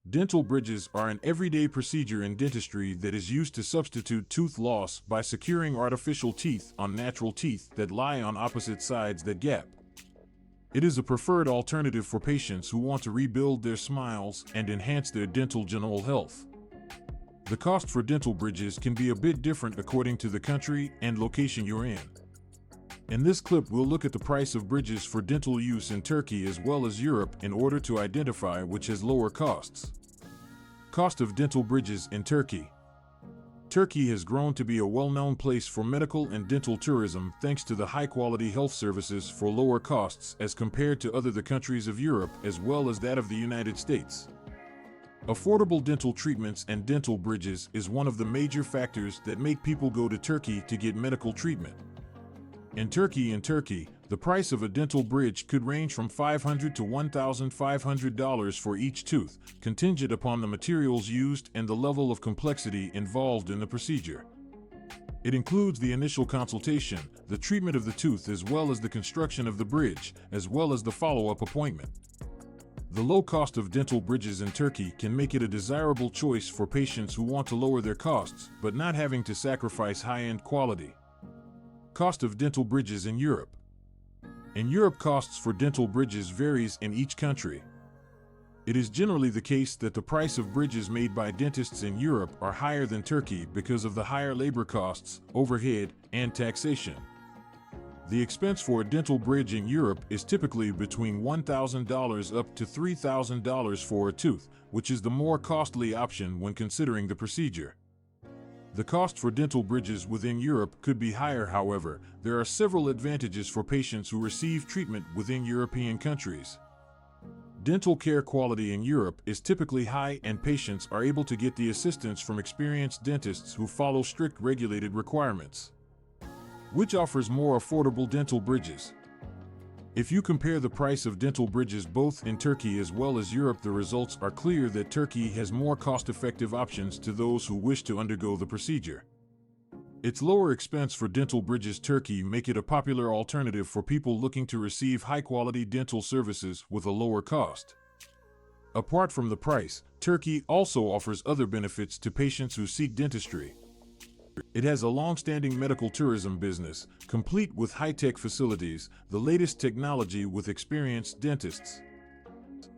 Dental bridges are an everyday procedure in dentistry that is used to substitute tooth loss by securing artificial teeth on natural teeth that lie on opposite sides that gap. It is a preferred alternative for patients who want to rebuild their smiles and enhance their dental general health. The cost for dental bridges can be a bit different according to the country and location you're in. In this clip, we'll look at the price of bridges for dental use in Turkey as well as Europe in order to identify which has lower costs. Cost of dental bridges in Turkey. Turkey has grown to be a well-known place for medical and dental tourism thanks to the high-quality health services for lower costs as compared to other countries of Europe as well as that of the United States. Affordable dental treatments and dental bridges is one of the major factors that make people go to Turkey to get medical treatment. In Turkey, the price of a dental bridge could range from $500 to $1,500 for each tooth, contingent upon the materials used and the level of complexity involved in the procedure. It includes the initial consultation, the treatment of the tooth as well as the construction of the bridge, as well as the follow-up appointment. The low cost of dental bridges in Turkey can make it a desirable choice for patients who want to lower their costs but not having to sacrifice high-end quality. Cost of dental bridges in Europe. In Europe, costs for dental bridges varies in each country. It is generally the case that the price of bridges made by dentists in Europe are higher than Turkey because of the higher labor costs, overhead, and taxation. The expense for a dental bridge in Europe is typically between $1,000 up to $3,000 for a tooth, which is the more costly option when considering the procedure. The cost for dental bridges within Europe could be higher, however. There are several advantages for patients who receive treatment within European countries. Dental care quality in Europe is typically high and patients are able to get the assistance from experienced dentists who follow strict regulated requirements. Which offers more affordable dental bridges? If you compare the price of dental bridges both in Turkey as well as Europe, the results are clear that Turkey has more cost-effective options to those who wish to undergo the procedure. Its lower expense for dental bridges Turkey make it a popular alternative for people looking to receive high-quality dental services with a lower cost. Apart from the price, Turkey also offers other benefits to patients who seek dentistry. It has a long-standing medical tourism business, complete with high-tech facilities, the latest technology with experienced dentists.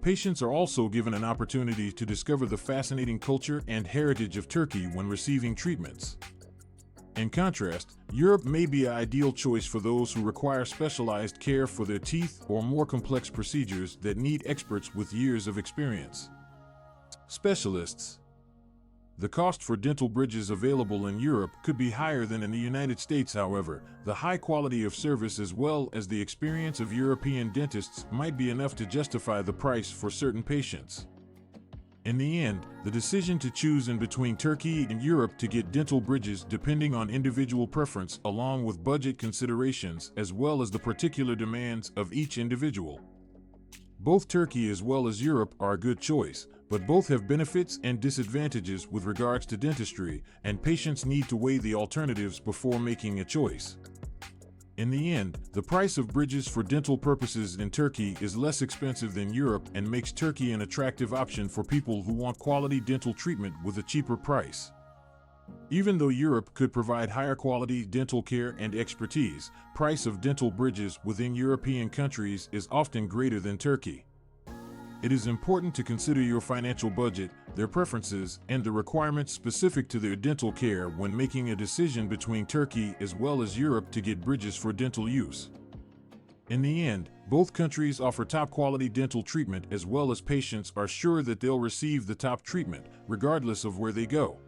Patients are also given an opportunity to discover the fascinating culture and heritage of Turkey when receiving treatments. In contrast, Europe may be an ideal choice for those who require specialized care for their teeth or more complex procedures that need experts with years of experience. Specialists. The cost for dental bridges available in Europe could be higher than in the United States, however. The high quality of service as well as the experience of European dentists might be enough to justify the price for certain patients. In the end, the decision to choose in between Turkey and Europe to get dental bridges depending on individual preference along with budget considerations as well as the particular demands of each individual. Both Turkey as well as Europe are a good choice, but both have benefits and disadvantages with regards to dentistry, and patients need to weigh the alternatives before making a choice. In the end, the price of bridges for dental purposes in Turkey is less expensive than Europe and makes Turkey an attractive option for people who want quality dental treatment with a cheaper price. Even though Europe could provide higher quality dental care and expertise, price of dental bridges within European countries is often greater than Turkey. It is important to consider your financial budget, their preferences, and the requirements specific to their dental care when making a decision between Turkey as well as Europe to get bridges for dental use. In the end, both countries offer top-quality dental treatment as well as patients are sure that they'll receive the top treatment, regardless of where they go.